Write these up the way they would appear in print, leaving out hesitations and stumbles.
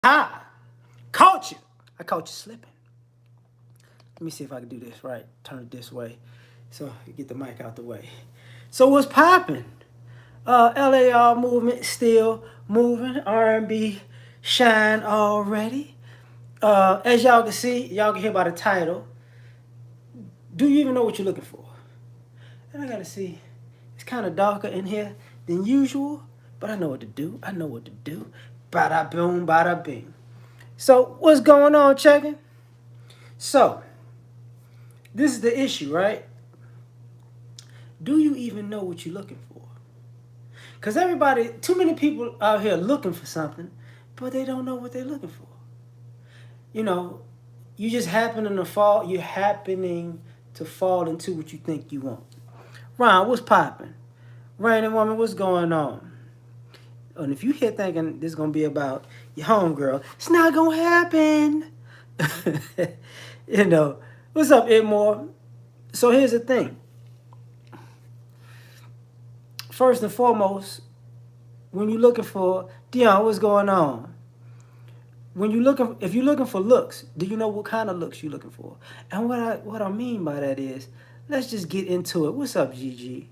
Ha! Caught you. I caught you slipping. Let me see if I can do this right. Turn it this way. So get the mic out the way. So what's popping? L.A.R. movement still moving. R&B shine already. As y'all can see, y'all can hear by the title. Do you even know what you're looking for? And I gotta see. It's kind of darker in here than usual, but I know what to do. I know what to do. Bada boom, bada bing. So what's going on, checking? So this is the issue, right? Do you even know what you're looking for? Because everybody, too many people out here looking for something, but they don't know what they're looking for. You know, you just you're happening to fall into what you think you want. Ron, what's popping? Raining woman, what's going on? And if you here thinking this is going to be about your homegirl, it's not going to happen. You know, what's up, Edmore? So here's the thing. First and foremost, when you're looking for, Dion, what's going on? If you're looking for looks, do you know what kind of looks you're looking for? And what I mean by that is, let's just get into it. What's up, Gigi?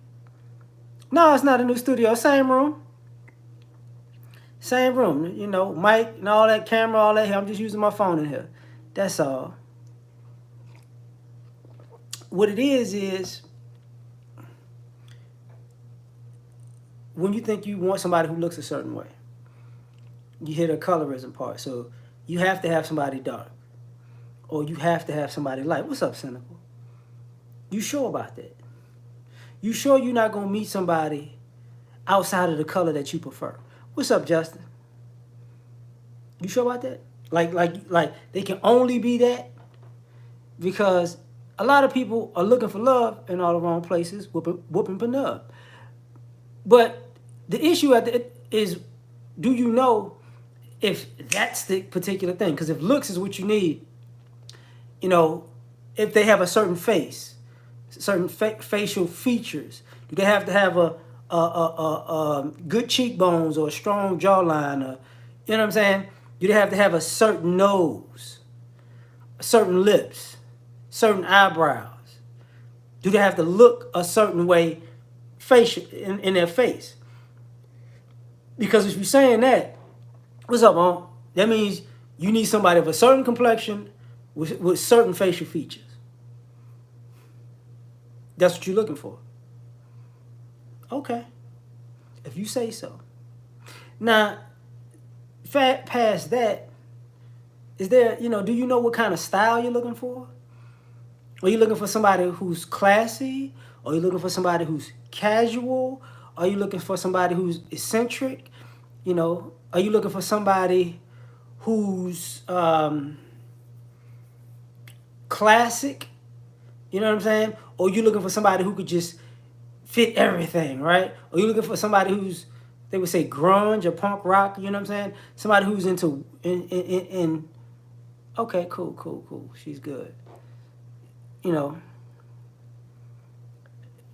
No, it's not a new studio. Same room. Same room. You know, mic and all that, camera, all that here. I'm just using my phone in here. That's all. What it is when you think you want somebody who looks a certain way, you hit a colorism part. So you have to have somebody dark, or you have to have somebody light. What's up, Cynical? You sure about that? You sure you're not gonna meet somebody outside of the color that you prefer? What's up, Justin? You sure about that? Like they can only be that? Because a lot of people are looking for love in all the wrong places, whooping penub. But the issue is, do you know if that's the particular thing? Because if looks is what you need, you know, if they have a certain face, certain facial features, do they have to have a good cheekbones or a strong jawline, or, you know what I'm saying? Do they have to have a certain nose, certain lips, certain eyebrows? Do they have to look a certain way facial in their face? Because if you're saying that, what's up, Mom? That means you need somebody of a certain complexion with certain facial features. That's what you're looking for. Okay. If you say so. Now, past that, is there, you know, do you know what kind of style you're looking for? Are you looking for somebody who's classy? Are you looking for somebody who's casual? Are you looking for somebody who's eccentric? You know, are you looking for somebody who's classic? You know what I'm saying? Or are you looking for somebody who could just fit everything, right? Or are you looking for somebody who's, they would say, grunge or punk rock? You know what I'm saying? Somebody who's into in okay, cool. She's good. You know.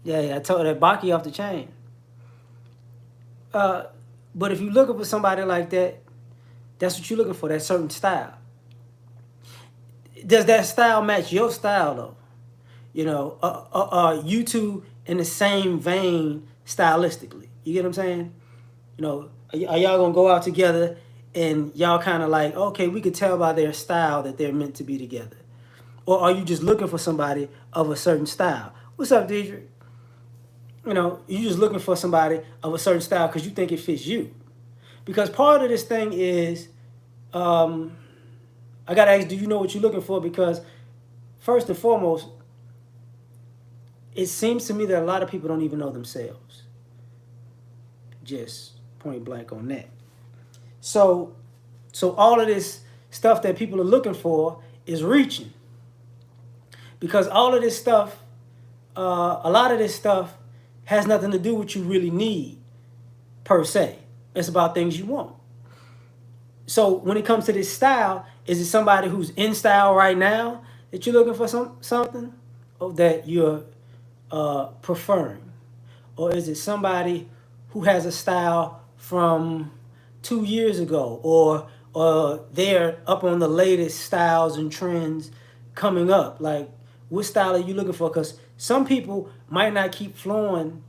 Yeah, I told her Baki off the chain. But if you're looking for somebody like that, that's what you're looking for, that certain style. Does that style match your style, though? You know, you two in the same vein stylistically. You get what I'm saying? You know, are y'all going to go out together and y'all kind of like, okay, we could tell by their style that they're meant to be together? Or are you just looking for somebody of a certain style? What's up, Deidre? You know, you're just looking for somebody of a certain style because you think it fits you. Because part of this thing is, I got to ask, do you know what you're looking for? Because first and foremost, it seems to me that a lot of people don't even know themselves. Just point blank on that. So all of this stuff that people are looking for is reaching. Because all of this stuff, a lot of this stuff has nothing to do with what you really need, per se. It's about things you want. So when it comes to this style, is it somebody who's in style right now that you're looking for something, or that you're preferring? Or is it somebody who has a style from 2 years ago, or or they're up on the latest styles and trends coming up. Like, what style are you looking for? Because some people might not keep flowing,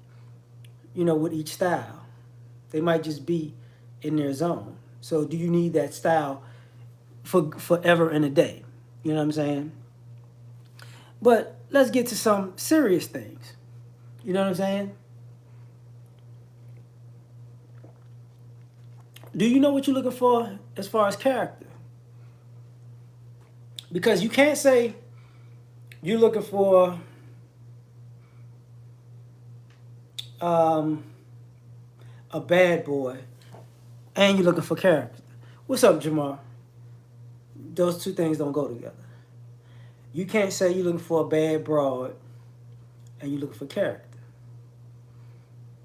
with each style. They might just be in their zone. So, do you need that style for forever and a day? You know what I'm saying? But let's get to some serious things. You know what I'm saying? Do you know what you're looking for as far as character? Because you can't say you're looking for um, a bad boy and you're looking for character. What's up, Jamar? Those two things don't go together. You can't say you're looking for a bad broad and you're looking for character.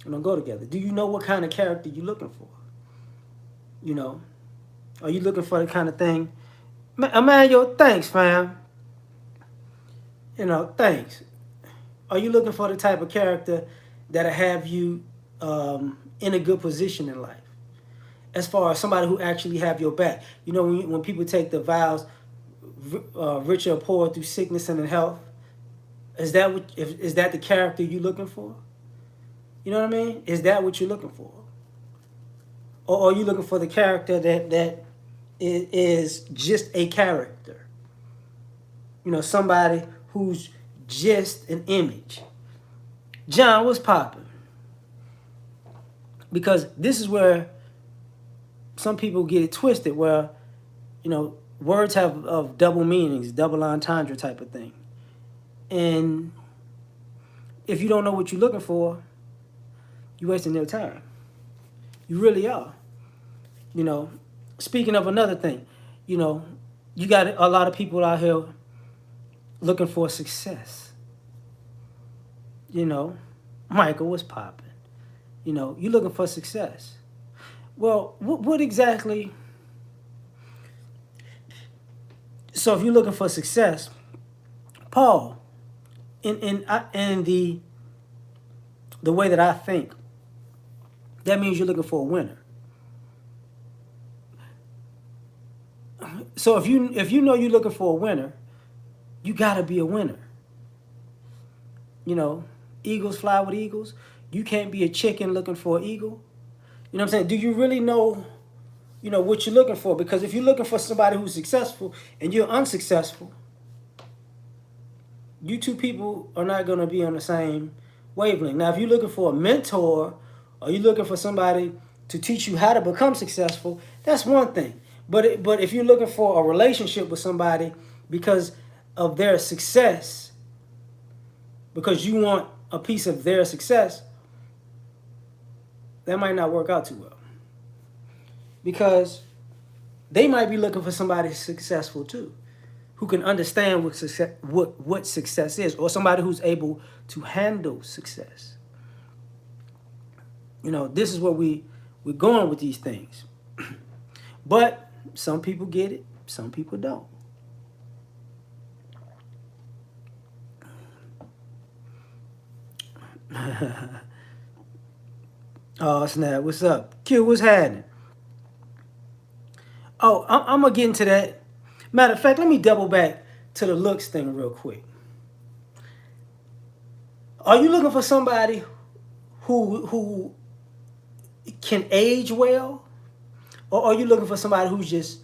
They don't go together. Do you know what kind of character you're looking for? You know, are you looking for the kind of thing? Emmanuel, thanks, fam. Thanks. Are you looking for the type of character that'll have you in a good position in life? As far as somebody who actually have your back. When people take the vows, rich or poor through sickness and in health, is that the character you're looking for? You know what I mean? Is that what you're looking for? Or are you looking for the character that is just a character? Somebody who's just an image. John, what's popping? Because this is where some people get it twisted, where, words have of double meanings, double entendre type of thing. And if you don't know what you're looking for, you're wasting your time. You really are. Speaking of another thing, you got a lot of people out here looking for success. Michael, what's popping? You're looking for success. Well, what exactly? So if you're looking for success, Paul, in the way that I think, that means you're looking for a winner. So if you know you're looking for a winner, you gotta be a winner. Eagles fly with eagles. You can't be a chicken looking for an eagle. You know what I'm saying? Do you really know, what you're looking for? Because if you're looking for somebody who's successful and you're unsuccessful, you two people are not going to be on the same wavelength. Now, if you're looking for a mentor or you're looking for somebody to teach you how to become successful, that's one thing. But if you're looking for a relationship with somebody because of their success, because you want a piece of their success, that might not work out too well. Because they might be looking for somebody successful too, who can understand what success is, or somebody who's able to handle success. This is where we're going with these things. But some people get it, some people don't. Oh, snap. What's up? Q, what's happening? Oh, I'm going to get into that. Matter of fact, let me double back to the looks thing real quick. Are you looking for somebody who can age well? Or are you looking for somebody who's just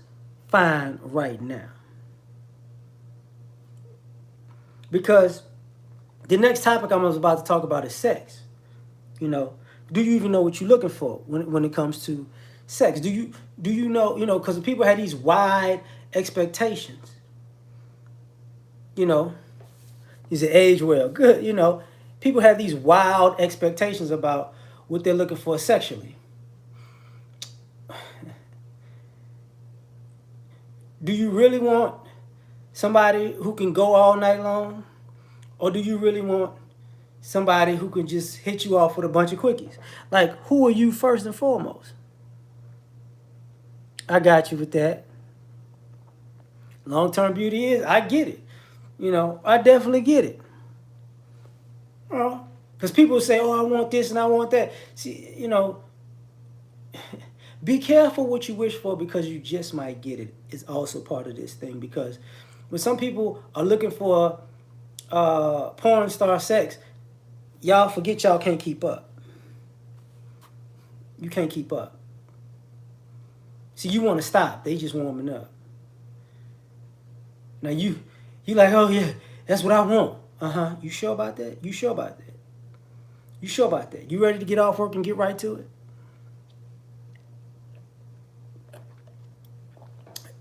fine right now? Because the next topic I'm about to talk about is sex. Do you even know what you're looking for when it comes to sex? Do you know, because people have these wide expectations. Is it age well? Good, People have these wild expectations about what they're looking for sexually. Do you really want somebody who can go all night long? Or do you really want somebody who can just hit you off with a bunch of quickies? Like, who are you first and foremost? I got you with that. Long-term beauty is, I get it. I definitely get it. Because people say, oh, I want this and I want that. See, Be careful what you wish for because you just might get it. Is also part of this thing because when some people are looking for porn star sex, y'all forget y'all can't keep up. You can't keep up. See, you want to stop. They just warming up. Now you like, oh yeah, that's what I want. You sure about that? You sure about that? You sure about that? You ready to get off work and get right to it?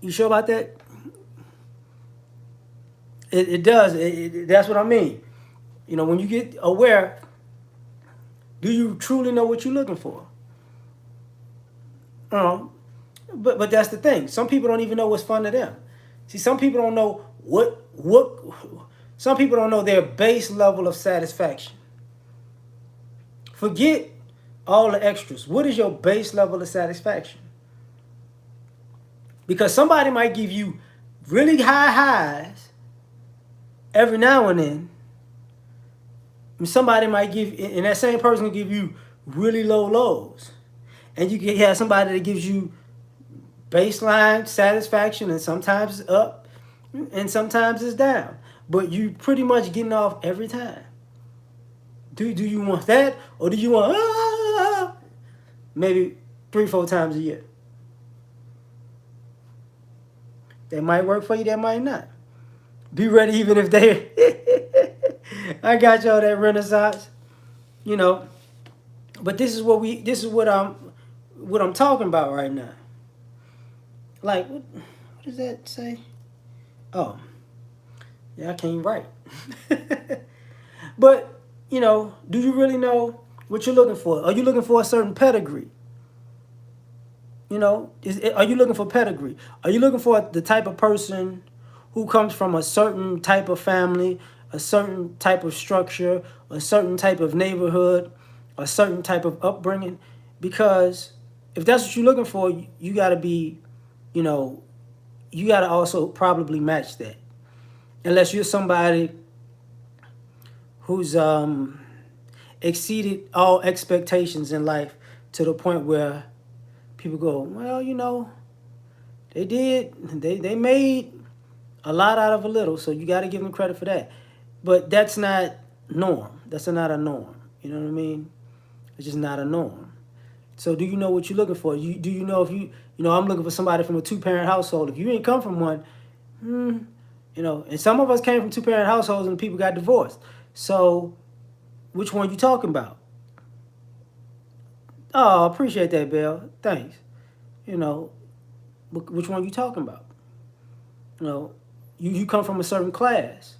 You sure about that? It does. That's what I mean. You know, when you get aware, do you truly know what you're looking for? Um, but that's the thing. Some people don't even know what's fun to them. See, some people don't know what. Some people don't know their base level of satisfaction. Forget all the extras. What is your base level of satisfaction? Because somebody might give you really high highs every now and then. And somebody might give, and that same person will give you really low lows. And you can have somebody that gives you baseline satisfaction, and sometimes it's up, and sometimes it's down. But you pretty much getting off every time. Do you want that, or do you want maybe 3-4 times a year? That might work for you, that might not. Be ready even if they I got y'all that Renaissance, you know. But this is what I'm talking about right now. Like what does that say? Oh. Yeah, I can't write. But, you know, do you really know what you're looking for? Are you looking for a certain pedigree? You know, are you looking for pedigree? Are you looking for the type of person who comes from a certain type of family, a certain type of structure, a certain type of neighborhood, a certain type of upbringing? Because if that's what you're looking for, you got to be, you know, you got to also probably match that. Unless you're somebody who's exceeded all expectations in life to the point where people go, well, you know, they made a lot out of a little, so you got to give them credit for that. But that's not norm. That's not a norm. You know what I mean? It's just not a norm. So do you know what you're looking for? Do you know if you know, I'm looking for somebody from a 2-parent household. If you ain't come from one, you know, and some of us came from 2-parent households and people got divorced. So which one you talking about? Oh, appreciate that, Bill. Thanks. You know, which one you talking about? You know, you come from a certain class.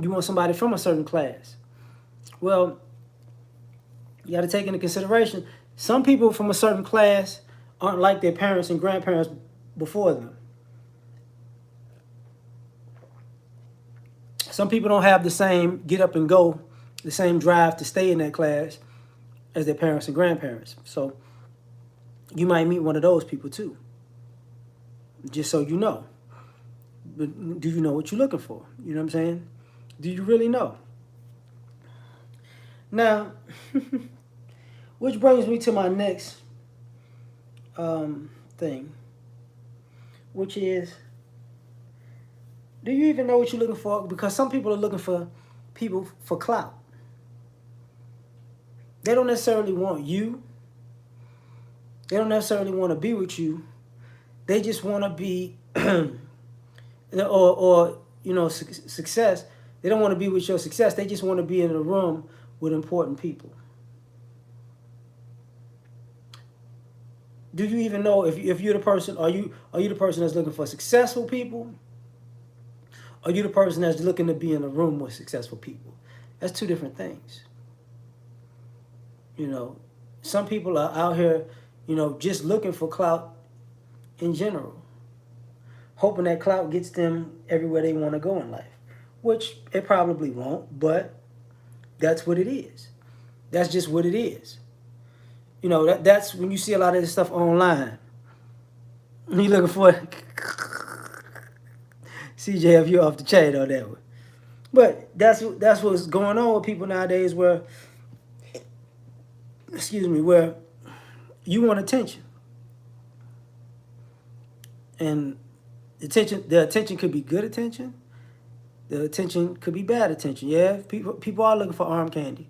You want somebody from a certain class. Well, you got to take into consideration, some people from a certain class aren't like their parents and grandparents before them. Some people don't have the same get up and go, the same drive to stay in that class as their parents and grandparents. So you might meet one of those people too. Just so you know. But do you know what you're looking for? You know what I'm saying? Do you really know? Now, which brings me to my next thing, which is, do you even know what you're looking for? Because some people are looking for people for clout. They don't necessarily want you. They don't necessarily want to be with you. They just want to be, or you know, success. They don't want to be with your success. They just want to be in a room with important people. Do you even know if you're the person? Are you the person that's looking for successful people? Or are you the person that's looking to be in a room with successful people? That's two different things. You know, some people are out here, you know, just looking for clout in general, hoping that clout gets them everywhere they want to go in life, which it probably won't, but that's what it is. That's just what it is. You know, that's when you see a lot of this stuff online. You looking for CJ, if you're off the chain on that one. But that's what's going on with people nowadays where, excuse me, where You want attention. And the attention could be good attention. The attention could be bad attention. Yeah, people are looking for arm candy.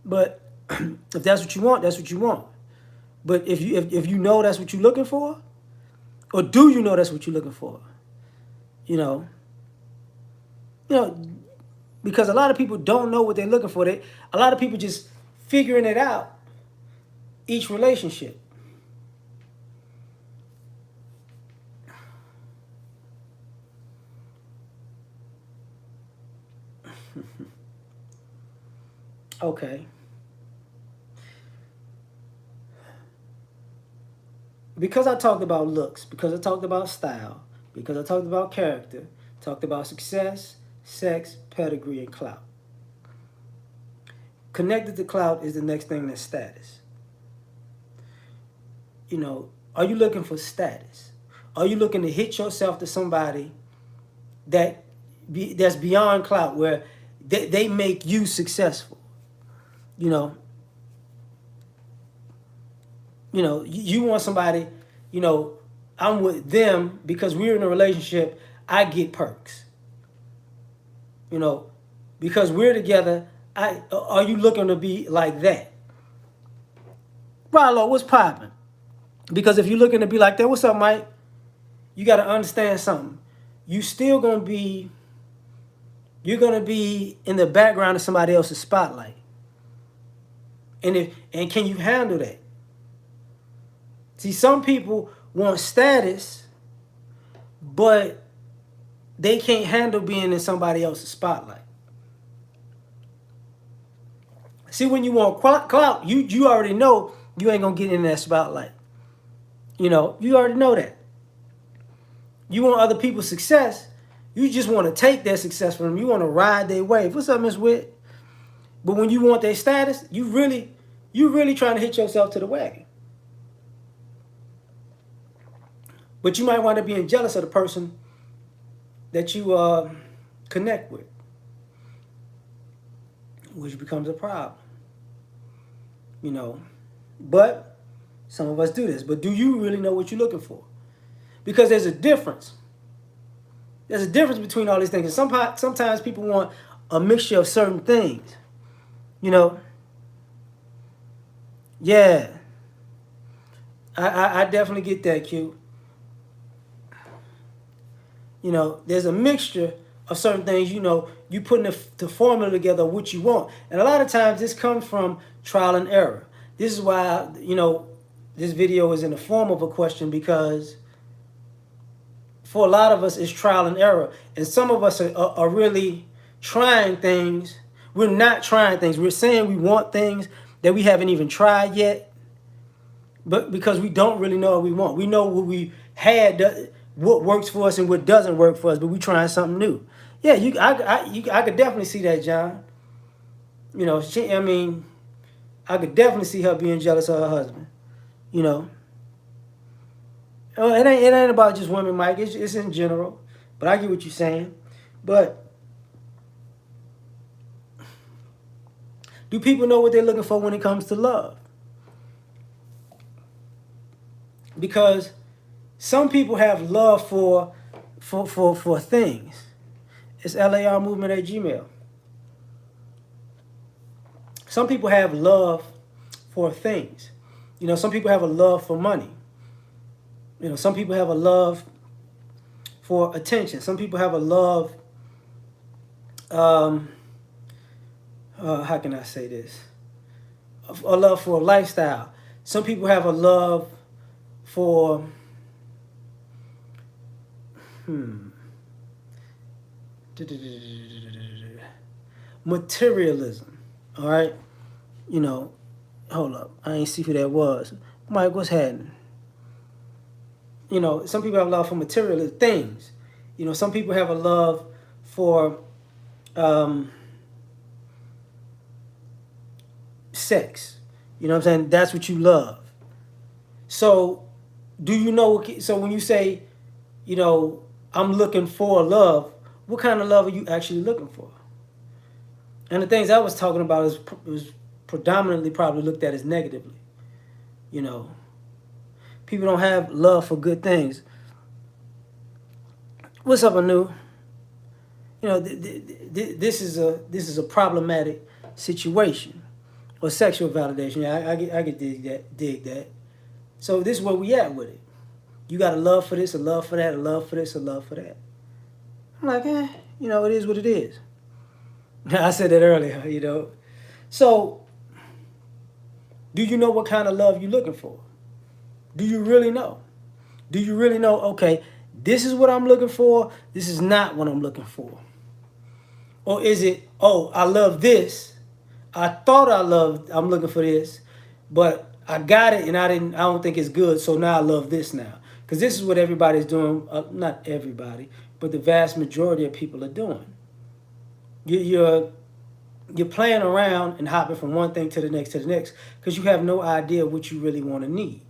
But if that's what you want, that's what you want. But if you know that's what you're looking for, or do you know that's what you're looking for? You know, you know, because a lot of people don't know what they're looking for. A lot of people just figuring it out each relationship. Okay. Because I talked about looks, because I talked about style, because I talked about character, talked about success, sex, pedigree, and clout. Connected to clout is the next thing, that's status. Are you looking for status? Are you looking to hit yourself to somebody that's beyond clout, where they make you successful? You know, you want somebody, I'm with them because we're in a relationship, I get perks. You know, because we're together, are you looking to be like that? Rallo, what's popping? Because if you're looking to be like that, what's up, Mike? You got to understand something. You still gonna be, you're gonna be in the background of somebody else's spotlight. And can you handle that? See, some people want status, but they can't handle being in somebody else's spotlight. See, when you want clout, you already know you ain't gonna get in that spotlight. You already know that. You want other people's success, you just want to take their success from them. You want to ride their wave. What's up, Miss Witt? But when you want their status, you really trying to hit yourself to the wagon. But you might wind up being jealous of the person that you connect with, which becomes a problem. But some of us do this. But do you really know what you're looking for? Because there's a difference. There's a difference between all these things. And sometimes people want a mixture of certain things. Yeah. I definitely get that, Q. There's a mixture of certain things, you putting the formula together of what you want. And a lot of times this comes from trial and error. This is why, this video is in the form of a question, because for a lot of us, it's trial and error. And some of us are really trying things. We're not trying things. We're saying we want things that we haven't even tried yet. But because we don't really know what we want. We know what we had, what works for us and what doesn't work for us, but we're trying something new. Yeah, I could definitely see that, John. I could definitely see her being jealous of her husband. It ain't about just women, Mike. It's in general. But I get what you're saying. But do people know what they're looking for when it comes to love? Because some people have love for things. It's L.A.R. movement at Gmail. Some people have love for things. Some people have a love for money. Some people have a love for attention. Some people have a love, how can I say this? A love for a lifestyle. Some people have a love for, materialism. All right? Hold up. I ain't see who that was. Mike, what's happening? Some people have love for material things. Some people have a love for sex. You know what I'm saying? That's what you love. So, do you know? So when you say, I'm looking for love, what kind of love are you actually looking for? And the things I was talking about was predominantly probably looked at as negatively. You know, people don't have love for good things. What's up, Anu? You know, this is a problematic situation or sexual validation. Yeah, I get dig that. So this is where we at with it. You got a love for this, a love for that, a love for this, a love for that. I'm like, it is what it is. I said that earlier, So, do you know what kind of love you're looking for? Do you really know? Do you really know, okay, this is what I'm looking for, this is not what I'm looking for? Or is it, oh, I love this. I'm looking for this, but I got it and I don't think it's good, so now I love this now. Because this is what everybody's doing, not everybody, but the vast majority of people are doing. You're playing around and hopping from one thing to the next because you have no idea what you really want to need.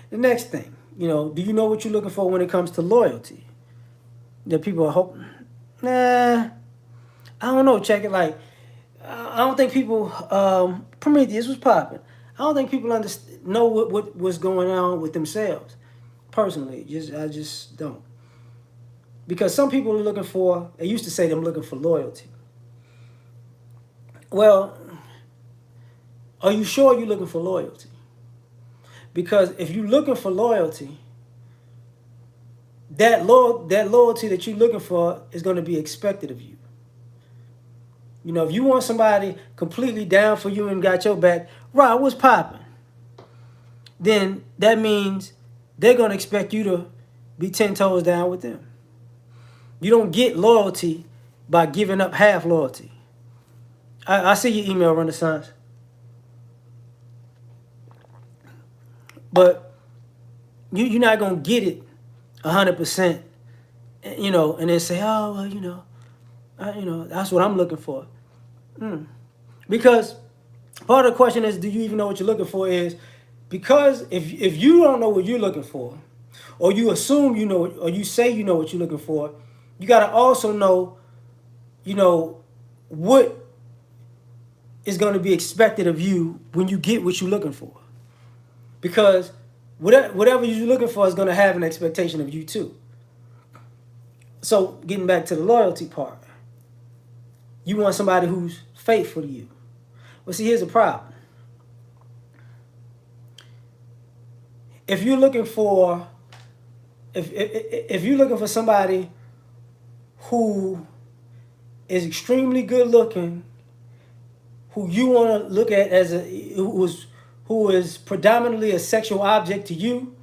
The next thing, do you know what you're looking for when it comes to loyalty? That people are hoping, nah, I don't know. Check it. Like, I don't think people. Prometheus was popping. I don't think people know what's going on with themselves. Personally, I just don't. Because some people are looking for. They used to say them looking for loyalty. Well, are you sure you're looking for loyalty? Because if you're looking for loyalty, that loyalty that you're looking for is going to be expected of you. If you want somebody completely down for you and got your back, right, what's popping? Then that means they're going to expect you to be 10 toes down with them. You don't get loyalty by giving up half loyalty. I see your email, Renaissance. But you're not going to get it 100%, and then say, oh, well, that's what I'm looking for. Because part of the question is, do you even know what you're looking for? Is because if you don't know what you're looking for, or you assume you know, or you say you know what you're looking for, you got to also know, what is going to be expected of you when you get what you're looking for. Because whatever you're looking for is going to have an expectation of you too. So getting back to the loyalty part, you want somebody who's faithful to you. Well, see, here's the problem. If you're looking for, if you're looking for somebody who is extremely good looking, who you want to look at as who is predominantly a sexual object to you,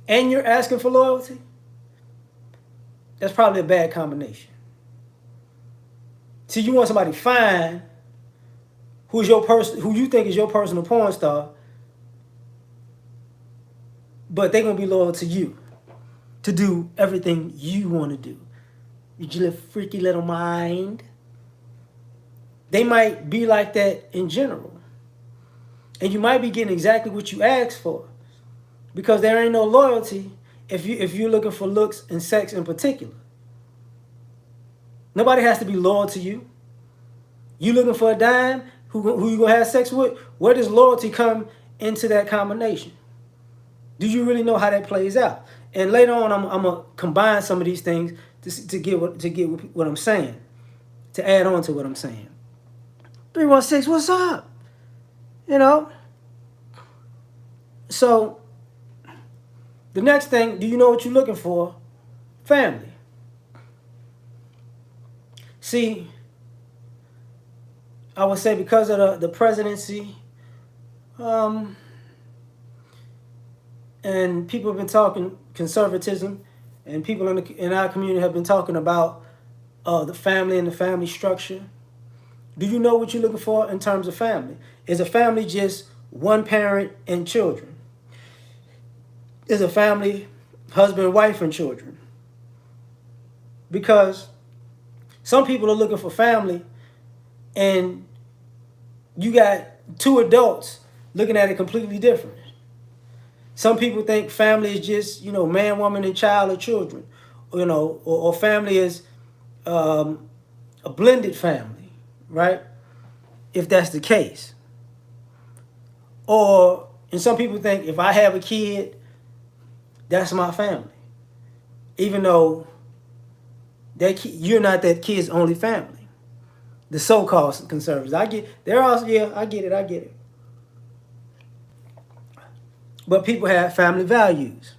and you're asking for loyalty, that's probably a bad combination. See, you want somebody fine, who you think is your personal porn star, but they're gonna be loyal to you, to do everything you want to do. Your little freaky little mind. They might be like that in general. And you might be getting exactly what you asked for. Because there ain't no loyalty if you're looking for looks and sex in particular. Nobody has to be loyal to you. You looking for a dime who you gonna have sex with? Where does loyalty come into that combination? Do you really know how that plays out? And later on, I'm gonna combine some of these things to get what I'm saying, to add on to what I'm saying. 316, what's up? So the next thing, do you know what you're looking for? Family. See, I would say because of the presidency, and people have been talking conservatism, and people in our community have been talking about the family and the family structure. Do you know what you're looking for in terms of family? Is a family just one parent and children? Is a family husband, wife, and children? Because some people are looking for family, and you got two adults looking at it completely different. Some people think family is just, man, woman, and child or children. Or family is a blended family, right? If that's the case. Or, And some people think if I have a kid, that's my family. Even though you're not that kid's only family. The so-called conservatives. They're also, yeah, I get it. But people have family values.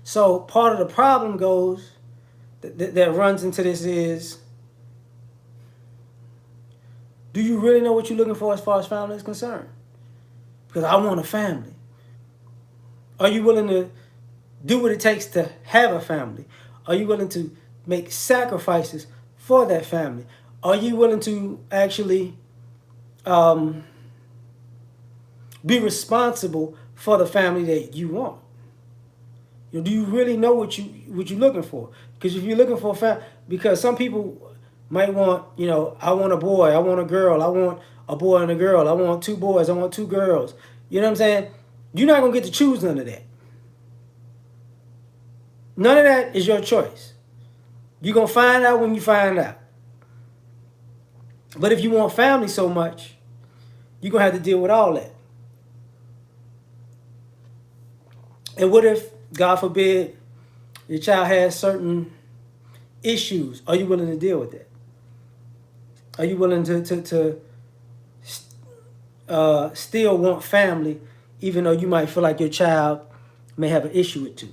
So part of the problem goes that runs into this is, do you really know what you're looking for as far as family is concerned? Because I want a family. Are you willing to do what it takes to have a family? Are you willing to make sacrifices for that family? Are you willing to actually um, be responsible for the family that you want? Do you really know what you're looking for? Because if you're looking for a family, because some people might want, I want a boy, I want a girl, I want a boy and a girl, I want two boys, I want two girls. You know what I'm saying? You're not gonna get to choose none of that. None of that is your choice. You're gonna find out when you find out. But if you want family so much, you're gonna have to deal with all that. And what if, God forbid, your child has certain issues? Are you willing to deal with that? Are you willing to still want family, even though you might feel like your child may have an issue with you?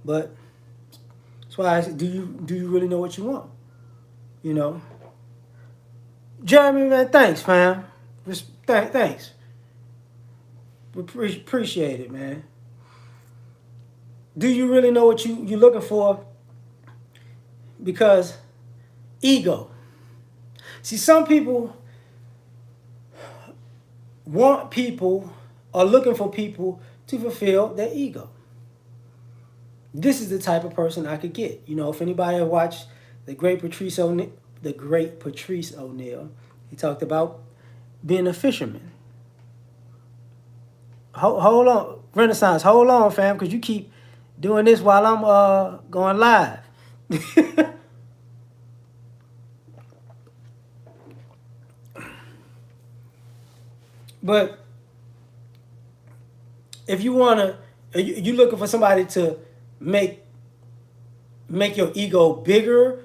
But that's why I said, do you really know what you want? Jeremy, man, thanks, fam. Thanks. Appreciate it, man. Do you really know what you're looking for? Because ego. See, some people want people, are looking for people to fulfill their ego. This is the type of person I could get. If anybody watched the great Patrice O'Neal, he talked about being a fisherman. Hold on, Renaissance. Hold on, fam, because you keep doing this while I'm going live. But if you wanna, you looking for somebody to make your ego bigger,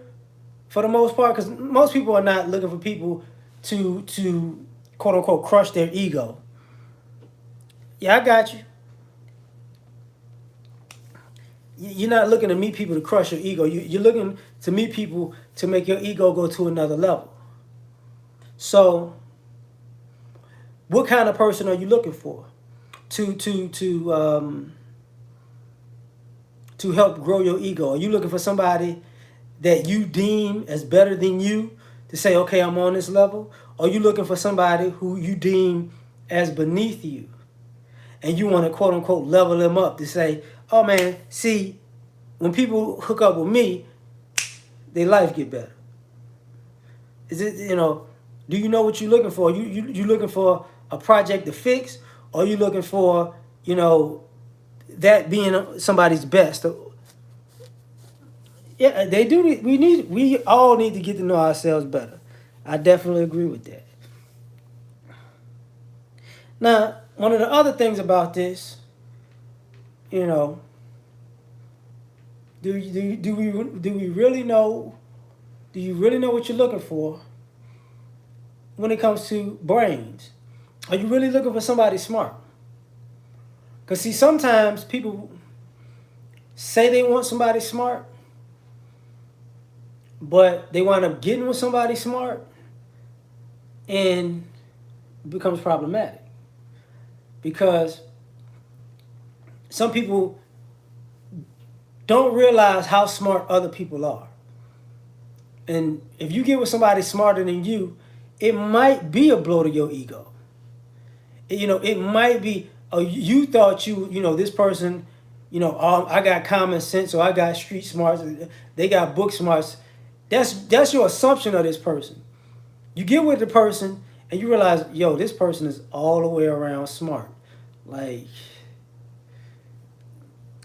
for the most part, because most people are not looking for people to quote unquote crush their ego. Yeah, I got you. You're not looking to meet people to crush your ego. You're looking to meet people to make your ego go to another level. So, what kind of person are you looking for to help grow your ego? Are you looking for somebody that you deem as better than you to say, okay, I'm on this level? Or are you looking for somebody who you deem as beneath you and you want to quote unquote level them up to say, oh man, see, when people hook up with me, their life get better? Is it, do you know what you're looking for? You looking for a project to fix, or you looking for, that being somebody's best? Yeah, they do. We all need to get to know ourselves better. I definitely agree with that. Now, one of the other things about this, you know, do we really know? Do you really know what you're looking for when it comes to brains? Are you really looking for somebody smart? Because see, sometimes people say they want somebody smart, but they wind up getting with somebody smart, and it becomes problematic. Because some people don't realize how smart other people are. And if you get with somebody smarter than you, it might be a blow to your ego. It might be, oh, you thought this person, I got common sense, or I got street smarts, they got book smarts. That's your assumption of this person. You get with the person and you realize, yo, this person is all the way around smart. Like,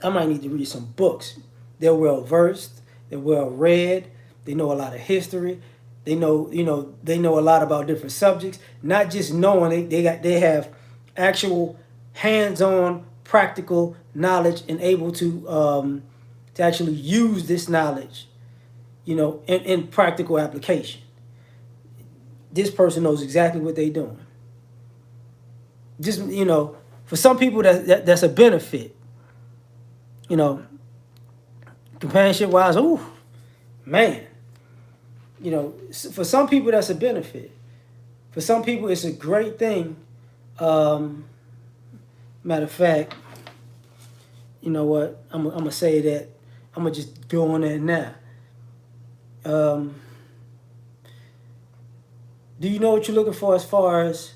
I might need to read some books. They're well versed, they're well read, they know a lot of history. They know a lot about different subjects. Not just knowing, they have actual hands-on practical knowledge and able to actually use this knowledge, in practical application. This person knows exactly what they're doing. Just for some people that's a benefit. You know, companionship wise, ooh, man. For some people that's a benefit. For some people it's a great thing. Matter of fact, you know what? I'm gonna say that. I'm gonna just go on there now. Do you know what you're looking for as far as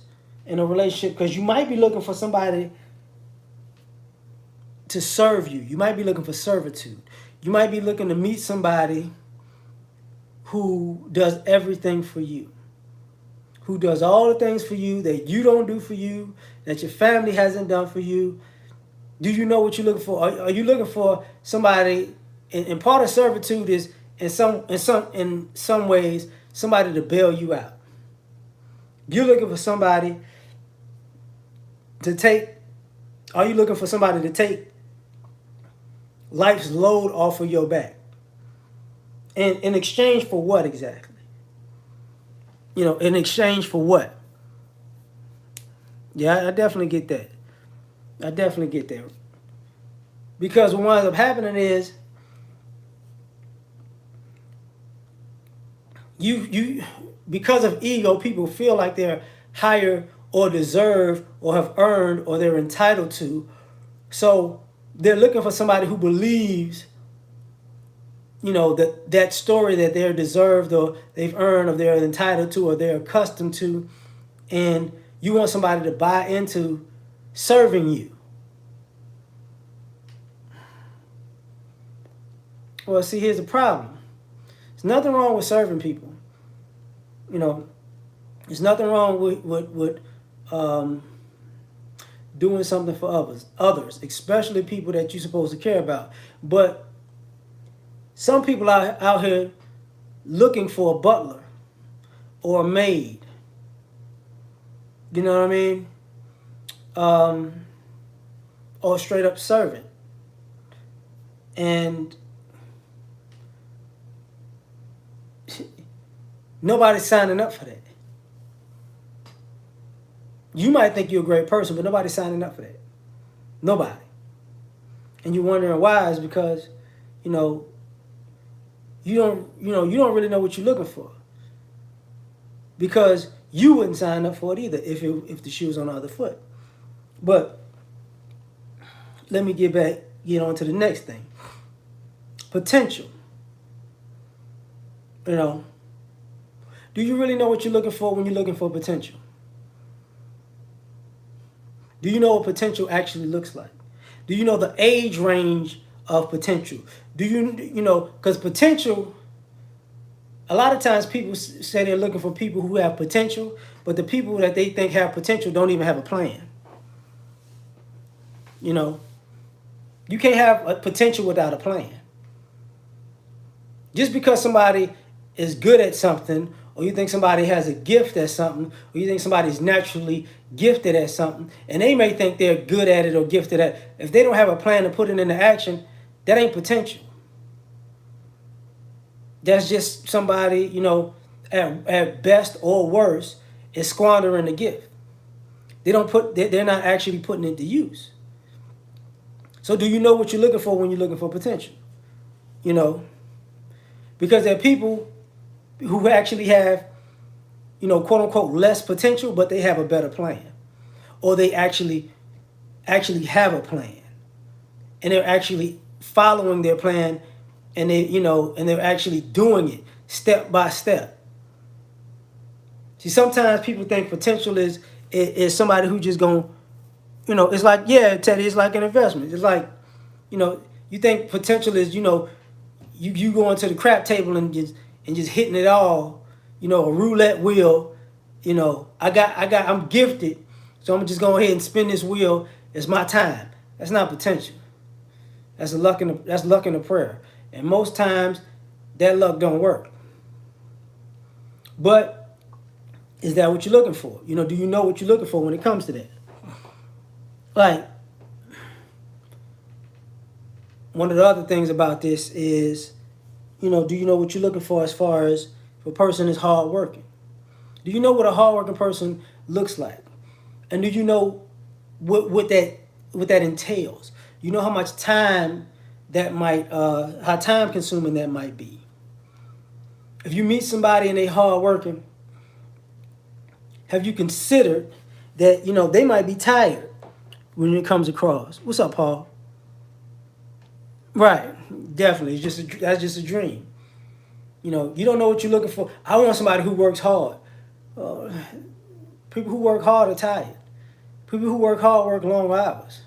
in a relationship? Because you might be looking for somebody to serve you. You might be looking for servitude. You might be looking to meet somebody who does everything for you, who does all the things for you that you don't do for you, that your family hasn't done for you. Do you know what you're looking for? Are you looking for somebody? And part of servitude is in some ways somebody to bail you out. You're looking for somebody to take. Are you looking for somebody to take life's load off of your back? And in exchange for what exactly? In exchange for what? Yeah, I definitely get that. I definitely get that. Because what winds up happening is you because of ego, people feel like they're higher or deserve or have earned or they're entitled to. So they're looking for somebody who believes, that story that they're deserved or they've earned or they're entitled to or they're accustomed to. And you want somebody to buy into serving you. Well, see, here's the problem. There's nothing wrong with serving people. There's nothing wrong with doing something for others, especially people that you're supposed to care about. But some people are out here looking for a butler or a maid. You know what I mean? Or a straight up servant. And nobody's signing up for that. You might think you're a great person, but nobody's signing up for that. Nobody. And you're wondering why is because, you don't really know what you're looking for. Because you wouldn't sign up for it either if the shoe was on the other foot. But let me get on to the next thing. Potential. Do you really know what you're looking for when you're looking for potential? Do you know what potential actually looks like? Do you know the age range of potential? Do because potential, a lot of times people say they're looking for people who have potential, but the people that they think have potential don't even have a plan. You can't have a potential without a plan. Just because somebody is good at something, or you think somebody has a gift at something, or you think somebody's naturally gifted at something, and they may think they're good at it or gifted at it, if they don't have a plan to put it into action, that ain't potential. That's just somebody, at best or worst, is squandering the gift. They're not actually putting it to use. So do you know what you're looking for when you're looking for potential? Because there are people who actually have, quote unquote, less potential, but they have a better plan. Or they actually have a plan. And they're actually following their plan, and they're actually doing it step by step. See, sometimes people think potential is somebody who just gonna, it's like, yeah, Teddy, it's like an investment. It's like, you think potential is, you going to the crap table and just hitting it all, a roulette wheel. I'm gifted, so I'm just go ahead and spin this wheel. It's my time. That's not potential. That's luck in a prayer. And most times, that luck don't work. But is that what you're looking for? You know, do you know what you're looking for when it comes to that? Like, one of the other things about this is, you know, do you know what you're looking for as far as if a person is hardworking? Do you know what a hardworking person looks like? And do you know what that entails? You know how much time that might, how time consuming that might be. If you meet somebody and they hardworking, have you considered that, you know, they might be tired when it comes across? What's up, Paul? Right, definitely. That's just a dream. You know, you don't know what you're looking for. I want somebody who works hard. Uh, People who work hard are tired. People who work hard work long hours.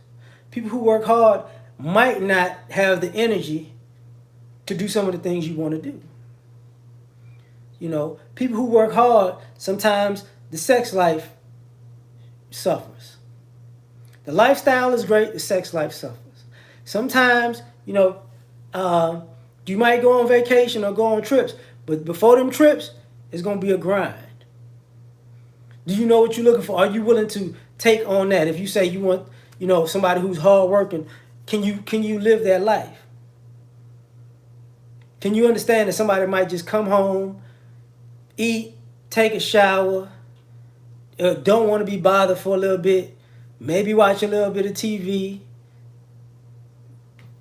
People who work hard might not have the energy to do some of the things you want to do. You know, people who work hard, sometimes the sex life suffers. The lifestyle is great, the sex life suffers. Sometimes, you know, you might go on vacation or go on trips, but before them trips, it's going to be a grind. Do you know what you're looking for? Are you willing to take on that? If you say you want, you know, somebody who's hardworking, can you live that life? Can you understand that somebody might just come home, eat, take a shower, don't want to be bothered for a little bit, maybe watch a little bit of TV,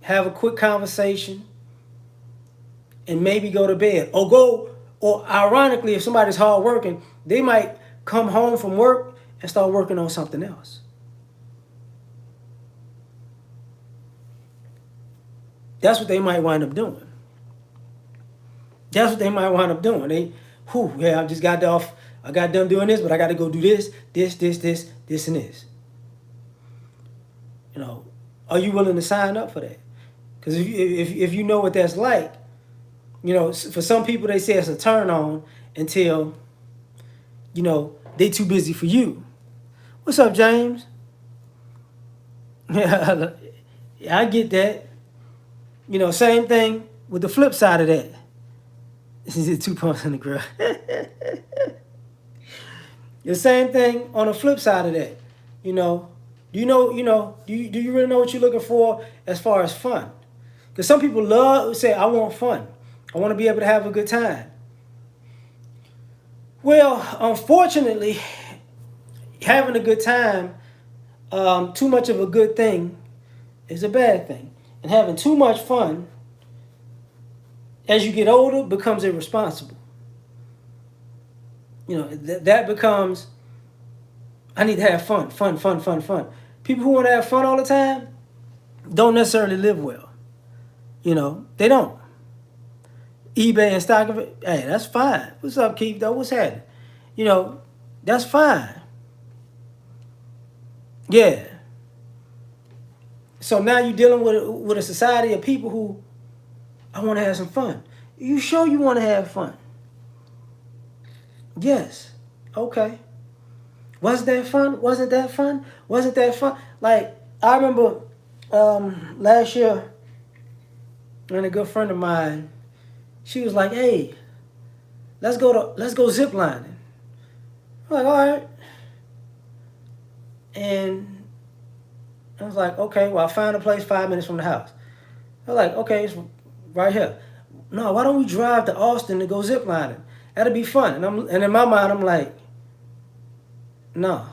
have a quick conversation, and maybe go to bed. Or ironically, if somebody's hardworking, they might come home from work and start working on something else. That's what they might wind up doing. That's what they might wind up doing. I just got off. I got done doing this, but I got to go do this, and this. You know, are you willing to sign up for that? Because if you know what that's like, you know, for some people they say it's a turn on until, you know, they too busy for you. What's up, James? Yeah, I get that. You know, same thing with the flip side of that. This is 2 pumps in the grill. The same thing on the flip side of that. You know, do you really know what you're looking for as far as fun? Because some people say, I want fun. I want to be able to have a good time. Well, unfortunately, having a good time, too much of a good thing is a bad thing. And having too much fun, as you get older, becomes irresponsible. You know, that becomes, I need to have fun. People who want to have fun all the time don't necessarily live well. You know, they don't. eBay and stock of it, hey, that's fine. What's up, Keith? Though, what's happening? You know, that's fine. Yeah. So now you're dealing with a society of people who, I want to have some fun. You sure you want to have fun? Yes. Okay. Was that fun? Wasn't that fun? Wasn't that fun? Like, I remember last year, and a good friend of mine, she was like, hey, let's go zip lining. I'm like, all right. And I was like, okay, well, I found a place 5 minutes from the house. I was like, okay, it's right here. No, why don't we drive to Austin to go zip lining? That'll be fun. And in my mind, I'm like, no.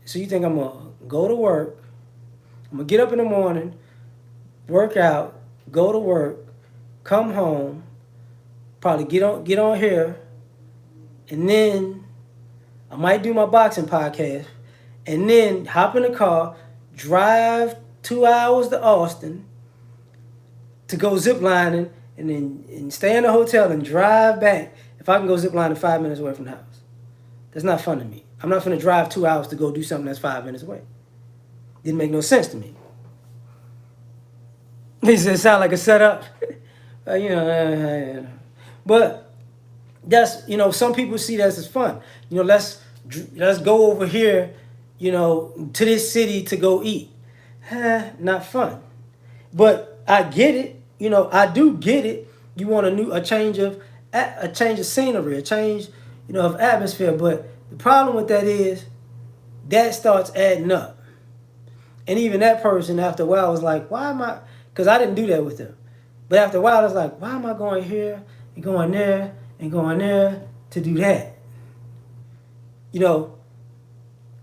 So you think I'm going to go to work, I'm going to get up in the morning, work out, go to work, come home, probably get on here, and then I might do my boxing podcast, and then hop in the car, drive 2 hours to Austin to go zip lining, and stay in the hotel and drive back if I can go zip lining 5 minutes away from the house. That's not fun to me. I'm not going to drive 2 hours to go do something that's 5 minutes away. Didn't make no sense to me. He said, sound like a setup. But that's, some people see that as fun. Let's go over here, to this city to go eat. Not fun. But I get it. I do get it. You want a change of a change of scenery, a change, of atmosphere. But the problem with that is that starts adding up. And even that person, after a while, was like, why am I? Because I didn't do that with them. But after a while, I was like, why am I going here and going there and going there to do that?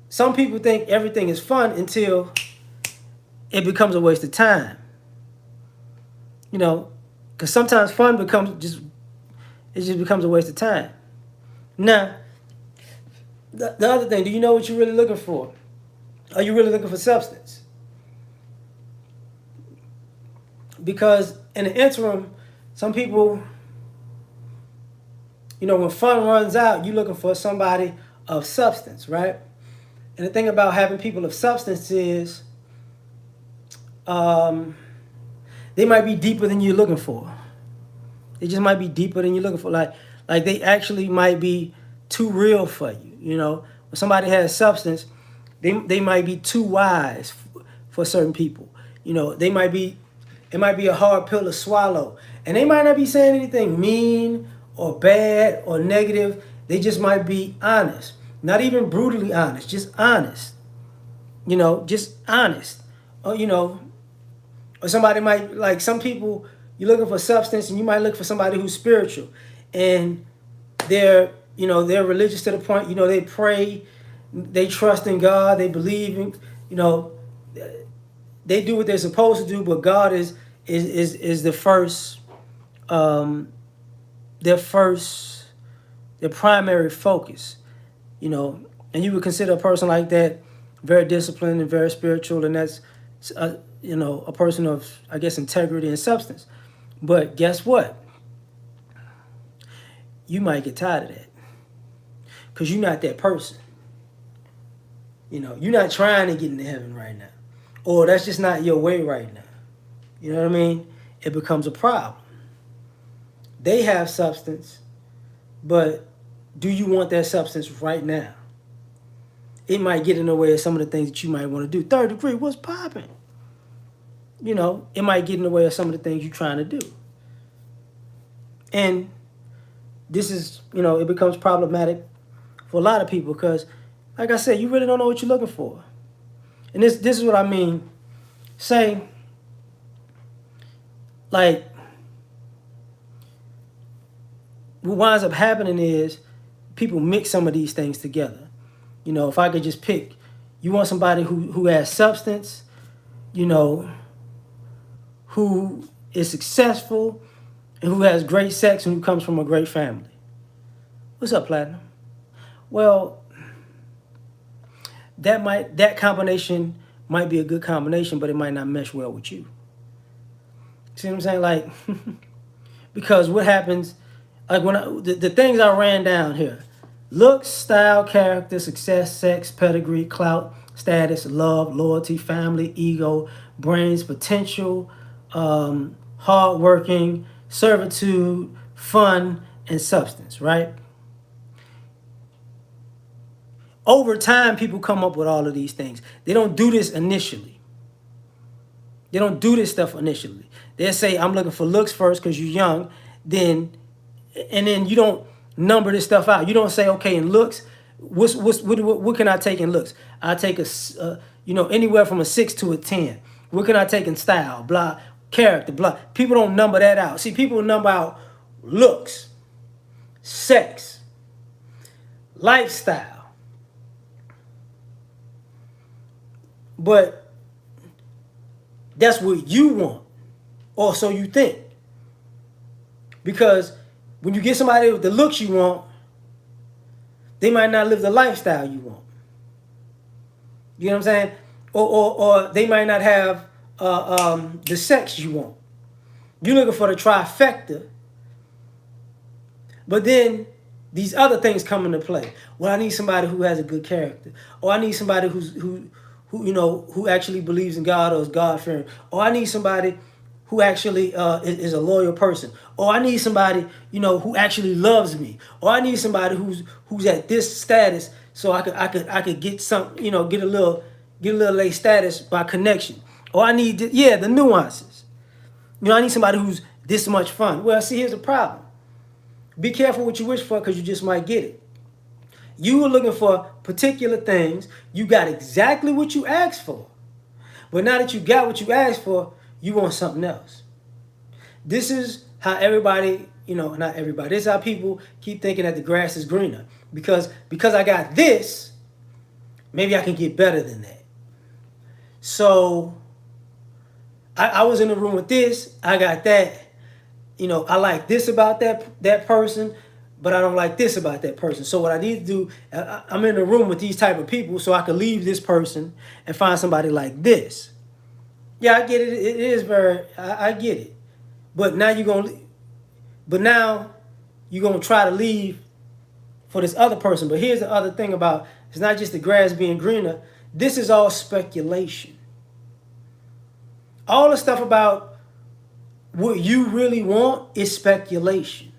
Some people think everything is fun until it becomes a waste of time. Because sometimes fun it just becomes a waste of time. Now, the other thing, do you know what you're really looking for? Are you really looking for substance? Because in the interim, some people, when fun runs out, you're looking for somebody of substance, right? And the thing about having people of substance is they might be deeper than you're looking for. They just might be deeper than you're looking for. Like they actually might be too real for you. When somebody has substance, they might be too wise for certain people. It might be a hard pill to swallow. And they might not be saying anything mean or bad or negative. They just might be honest. Not even brutally honest, just honest. Just honest. Or somebody might, like some people, you're looking for substance and you might look for somebody who's spiritual. And they're religious to the point, they pray, they trust in God, they believe in, they do what they're supposed to do, but God is the first, their primary focus, and you would consider a person like that very disciplined and very spiritual, and that's, a person of, I guess, integrity and substance. But guess what? You might get tired of that because you're not that person. You're not trying to get into heaven right now, or that's just not your way right now. You know what I mean? It becomes a problem. They have substance, but do you want that substance right now? It might get in the way of some of the things that you might want to do. Third degree, what's popping? It might get in the way of some of the things you're trying to do. And this is, it becomes problematic for a lot of people because, like I said, you really don't know what you're looking for. And this is what I mean. Say, like, what winds up happening is people mix some of these things together. If I could just pick, you want somebody who has substance, who is successful, and who has great sex, and who comes from a great family. What's up, Platinum? Well, that combination might be a good combination, but it might not mesh well with you. See what I'm saying? Like, because what happens, like when the things I ran down here: looks, style, character, success, sex, pedigree, clout, status, love, loyalty, family, ego, brains, potential, hardworking, servitude, fun, and substance, right? Over time, people come up with all of these things. They don't do this initially. They don't do this stuff initially. They'll say, I'm looking for looks first because you're young. And then you don't number this stuff out. You don't say, okay, in looks, what can I take in looks? I take anywhere from a 6 to a 10. What can I take in style? Blah, character, blah. People don't number that out. See, people number out looks, sex, lifestyle. But that's what you want, or so you think. Because when you get somebody with the looks you want, they might not live the lifestyle you want. You know what I'm saying? Or they might not have the sex you want. You're looking for the trifecta, but then these other things come into play. Well, I need somebody who has a good character, or I need somebody who actually believes in God or is God-fearing, or I need somebody who actually is a loyal person, or I need somebody who actually loves me, or I need somebody who's at this status so I could get some get a little late status by connection, or I need the nuances. I need somebody who's this much fun. Well, see, here's the problem. Be careful what you wish for because you just might get it. You were looking for particular things. You got exactly what you asked for. But now that you got what you asked for, you want something else. This is how everybody, not everybody, this is how people keep thinking that the grass is greener. Because I got this, maybe I can get better than that. So I was in the room with this, I got that. I like this about that person, but I don't like this about that person. So what I need to do, I'm in the room with these type of people so I can leave this person and find somebody like this. Yeah, I get it. It is very, I get it. But now you're gonna try to leave for this other person. But here's the other thing about it's not just the grass being greener. This is all speculation. All the stuff about what you really want is speculation.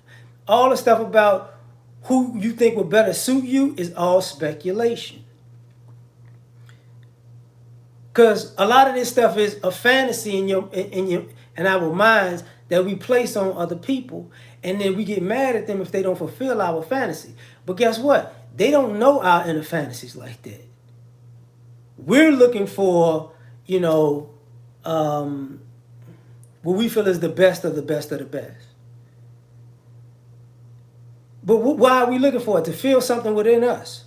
All the stuff about who you think would better suit you is all speculation. Because a lot of this stuff is a fantasy in our minds that we place on other people, and then we get mad at them if they don't fulfill our fantasy. But guess what? They don't know our inner fantasies like that. We're looking for, what we feel is the best of the best of the best. But why are we looking for it? To feel something within us.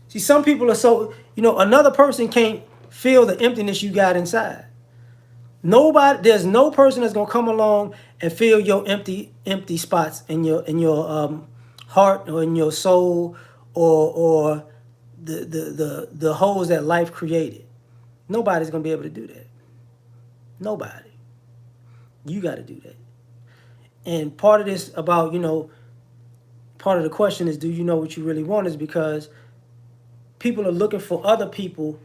See, some people are so, another person can't feel the emptiness you got inside. There's no person that's gonna come along and fill your empty spots in your heart or in your soul or the holes that life created. Nobody's gonna be able to do that. Nobody. You got to do that. And part of this about part of the question is, do you know what you really want? Is because people are looking for other people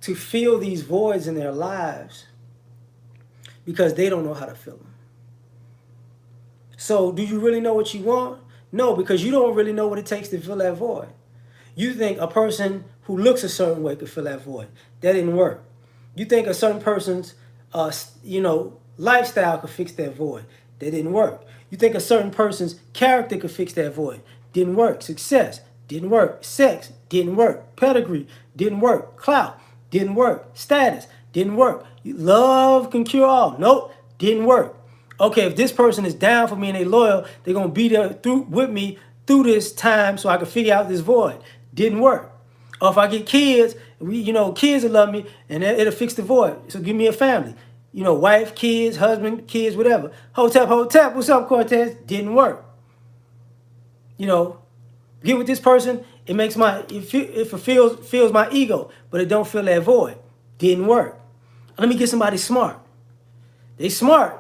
to fill these voids in their lives because they don't know how to fill them. So do you really know what you want? No, because you don't really know what it takes to fill that void. You think a person who looks a certain way could fill that void. That didn't work. You think a certain person's, lifestyle could fix that void. That didn't work. You think a certain person's character could fix that void. Didn't work. Success didn't work. Sex didn't work. Pedigree didn't work. Clout didn't work. Status didn't work. Love can cure all. Nope, didn't work. Okay, if this person is down for me and they loyal, they're gonna be there with me through this time so I can figure out this void. Didn't work. Or if I get kids, kids will love me and it'll fix the void. So give me a family. Wife, kids, husband, kids, whatever. Hotep, what's up, Cortez? Didn't work. Get with this person, it fulfills my ego, but it don't fill that void. Didn't work. Let me get somebody smart. They smart,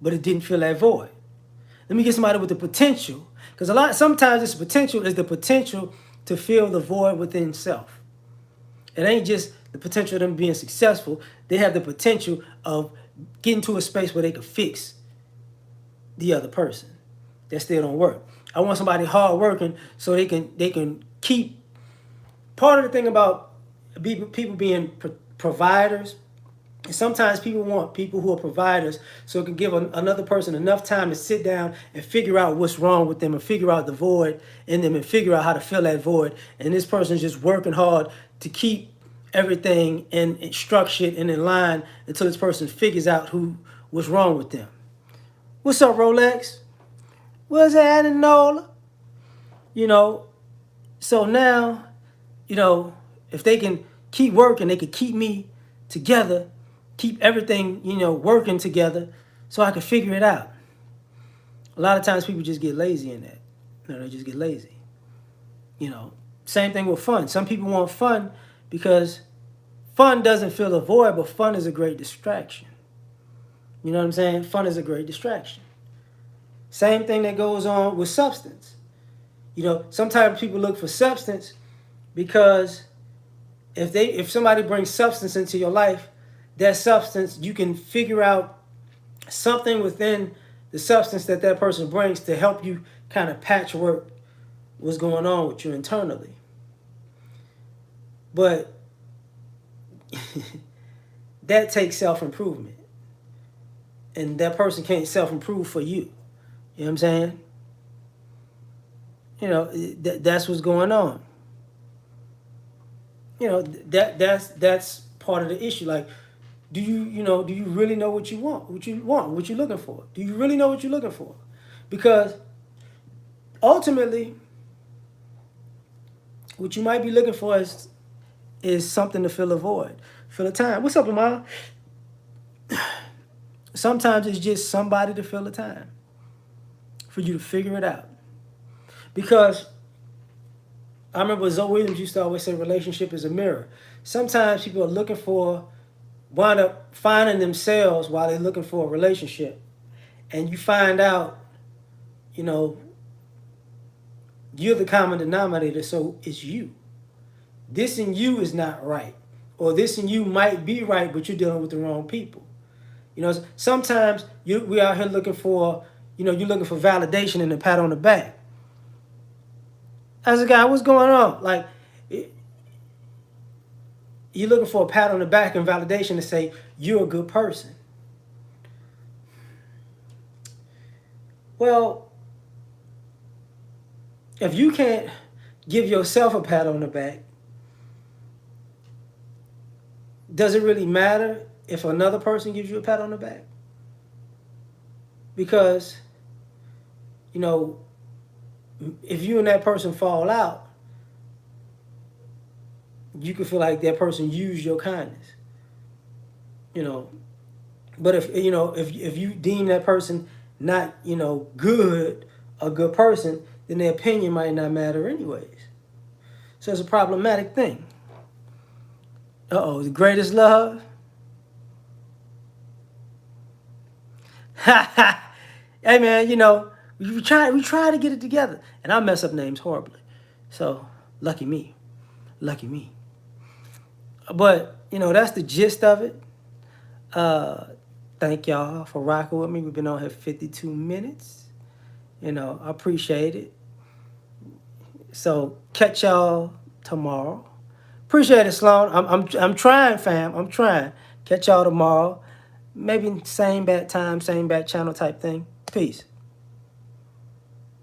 but it didn't fill that void. Let me get somebody with the potential, because sometimes this potential is the potential to fill the void within self. It ain't just the potential of them being successful. They have the potential of getting to a space where they can fix the other person. That still don't work. I want somebody hardworking so they can keep. Part of the thing about people being providers, and sometimes people want people who are providers so it can give another person enough time to sit down and figure out what's wrong with them and figure out the void in them and figure out how to fill that void. And this person's just working hard to keep everything in structured and in line until this person figures out what's wrong with them. What's up, Rolex? What's happening, Nola? So now, if they can keep working, they can keep me together, keep everything, working together so I can figure it out. A lot of times people just get lazy in that. They just get lazy. Same thing with fun. Some people want fun because fun doesn't fill a void, but fun is a great distraction. You know what I'm saying? Fun is a great distraction. Same thing that goes on with substance. Sometimes people look for substance because if somebody brings substance into your life, that substance, you can figure out something within the substance that person brings to help you kind of patchwork what's going on with you internally. But that takes self-improvement. And that person can't self-improve for you. You know what I'm saying? You know, that's what's going on. You know, that's part of the issue. Like, do you really know what you want? What you're looking for? Do you really know what you're looking for? Because ultimately, what you might be looking for is something to fill a void, fill a time. What's up, Lamar? Sometimes it's just somebody to fill the time for you to figure it out. Because I remember Zoe Williams used to always say relationship is a mirror. Sometimes people are looking for, wind up finding themselves while they're looking for a relationship. And you find out, you know, you're the common denominator, so it's you. This in you is not right. Or this in you might be right, but you're dealing with the wrong people. You know, sometimes we out here looking for, you're looking for validation and a pat on the back. As a guy, what's going on? Like, you're looking for a pat on the back and validation to say you're a good person. Well, if you can't give yourself a pat on the back, does it really matter if another person gives you a pat on the back? Because, you know, if you and that person fall out, you could feel like that person used your kindness. You know, but if you deem that person not, good, a good person, then their opinion might not matter anyways. So it's a problematic thing. The greatest love. Hey man, we try to get it together, and I mess up names horribly. So lucky me, lucky me. But that's the gist of it. Uh, Thank y'all for rocking with me. We've been on here 52 minutes. I appreciate it. So catch y'all tomorrow. Appreciate it, Sloan. I'm trying, fam. I'm trying. Catch y'all tomorrow. Maybe same bat time, same bat channel type thing. Peace.